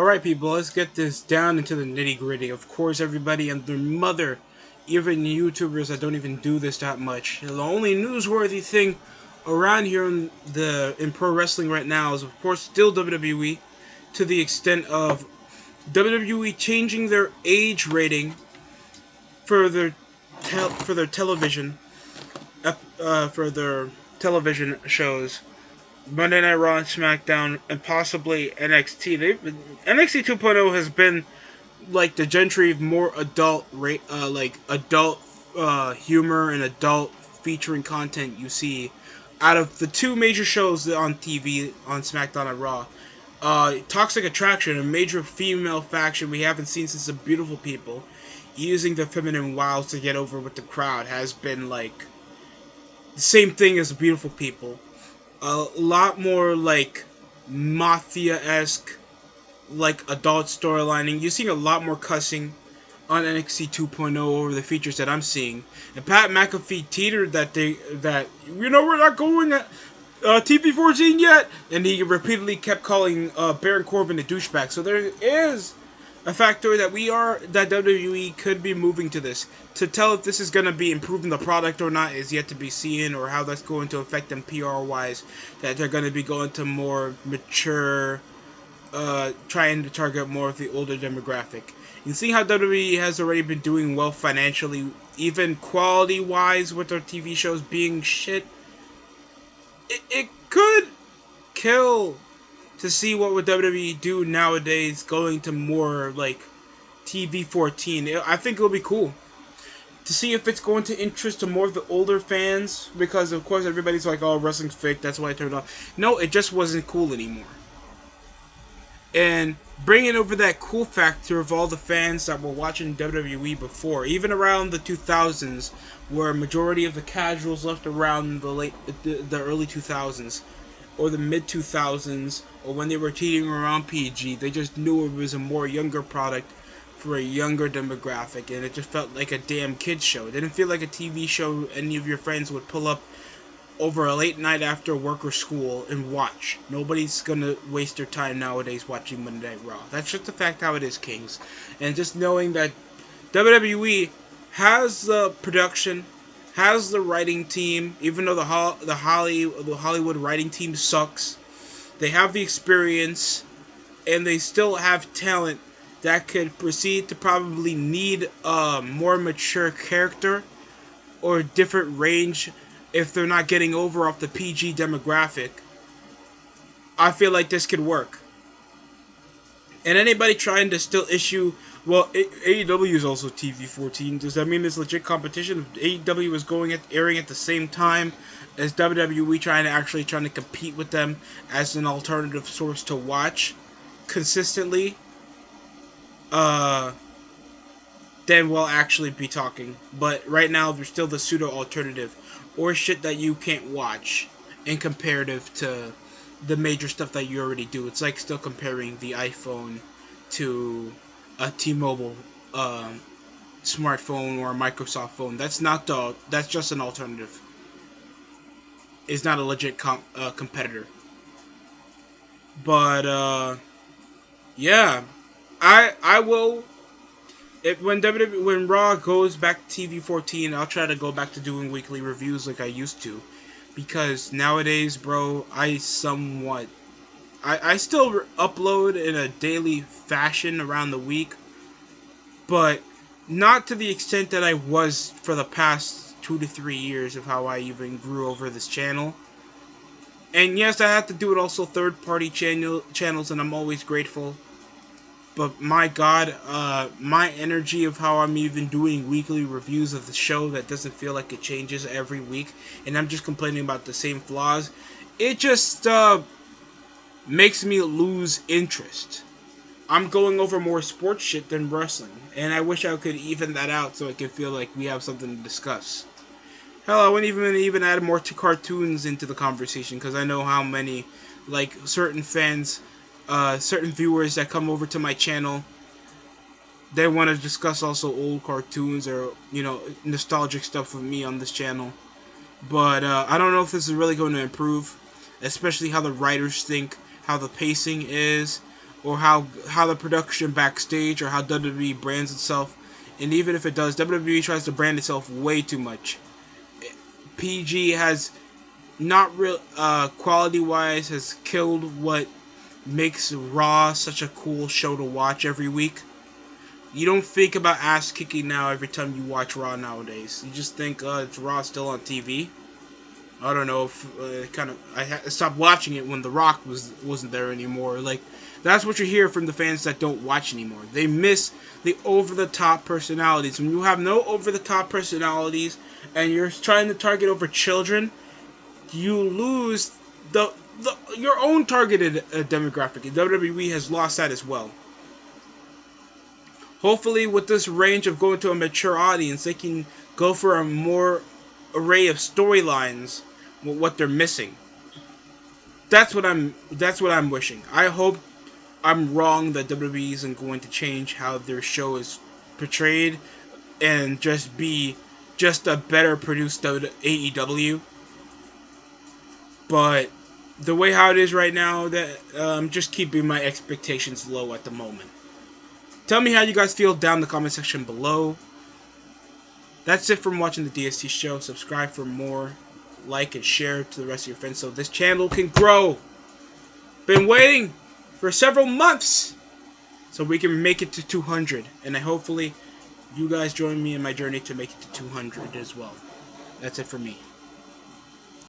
Alright people, let's get this down into the nitty gritty. Of course everybody and their mother, even YouTubers that don't even do this that much. The only newsworthy thing around here in pro wrestling right now is of course still WWE, to the extent of WWE changing their age rating for their television for their television shows. Monday Night Raw and SmackDown, and possibly NXT. NXT 2.0 has been like the gentry of more adult adult humor and adult featuring content you see out of the two major shows on TV on SmackDown and Raw. Toxic Attraction, a major female faction we haven't seen since the Beautiful People, using the feminine wiles to get over with the crowd, has been like the same thing as the Beautiful People. A lot more like mafia-esque, like adult storylining. You're seeing a lot more cussing on NXT 2.0 over the features that I'm seeing. And Pat McAfee teetered that we're not going at TV14 yet, and he repeatedly kept calling Baron Corbin a douchebag. So there is a factor that WWE could be moving to this. To tell if this is going to be improving the product or not is yet to be seen, or how that's going to affect them PR-wise. That they're going to be going to more mature, trying to target more of the older demographic. You see how WWE has already been doing well financially, even quality-wise, with their TV shows being shit. It could kill to see what would WWE do nowadays, going to more like TV14. I think it'll be cool to see if it's going to interest to more of the older fans, because of course everybody's like, oh, wrestling's fake, that's why I turned it off. No, it just wasn't cool anymore. And bringing over that cool factor of all the fans that were watching WWE before, even around the 2000s, where a majority of the casuals left around the early 2000s, or the mid 2000s, or when they were teetering around PG, they just knew it was a more younger product for a younger demographic, and it just felt like a damn kids show. It didn't feel like a TV show any of your friends would pull up over a late night after work or school and watch. Nobody's gonna waste their time nowadays watching Monday Night Raw. That's just the fact how it is, Kings. And just knowing that WWE has the production, has the writing team, even though the Hollywood writing team sucks, they have the experience, and they still have talent that could proceed to probably need a more mature character or a different range if they're not getting over off the PG demographic. I feel like this could work. And anybody trying to still issue, well, AEW is also TV14. Does that mean there's legit competition? If AEW is airing at the same time as WWE, trying to compete with them as an alternative source to watch consistently, then we'll actually be talking. But right now, there's still the pseudo alternative, or shit that you can't watch in comparative to the major stuff that you already do. It's like still comparing the iPhone to a T-Mobile smartphone or a Microsoft phone. That's just an alternative. It's not a legit competitor. But yeah, I will. When Raw goes back to TV14, I'll try to go back to doing weekly reviews like I used to, because nowadays, bro, I still upload in a daily fashion around the week, but not to the extent that I was for the past 2 to 3 years of how I even grew over this channel. And yes, I have to do it also third-party channels, and I'm always grateful. But my God, my energy of how I'm even doing weekly reviews of the show that doesn't feel like it changes every week, and I'm just complaining about the same flaws, it just makes me lose interest. I'm going over more sports shit than wrestling, and I wish I could even that out so I could feel like we have something to discuss. Hell, I wouldn't even add more cartoons into the conversation, because I know how many, like, certain fans, certain viewers that come over to my channel, they want to discuss also old cartoons or, nostalgic stuff with me on this channel. But I don't know if this is really going to improve, especially how the writers think, how the pacing is, or how the production backstage, or how WWE brands itself. And even if it does, WWE tries to brand itself way too much. PG has not real quality wise has killed what makes Raw such a cool show to watch every week. You don't think about ass kicking now every time you watch Raw nowadays. You just think it's Raw still on TV. I don't know if I stopped watching it when The Rock wasn't there anymore. Like, that's what you hear from the fans that don't watch anymore. They miss the over the top personalities. When you have no over the top personalities and you're trying to target over children, you lose the your own targeted demographic. And WWE has lost that as well. Hopefully, with this range of going to a mature audience, they can go for a more array of storylines with what they're missing. That's what I'm wishing. I hope I'm wrong that WWE isn't going to change how their show is portrayed and just be just a better produced AEW. But the way how it is right now, that I'm just keeping my expectations low at the moment. Tell me how you guys feel down in the comment section below. That's it from watching the DST show. Subscribe for more. Like and share to the rest of your friends so this channel can grow. Been waiting for several months so we can make it to 200. And hopefully you guys join me in my journey to make it to 200 as well. That's it for me.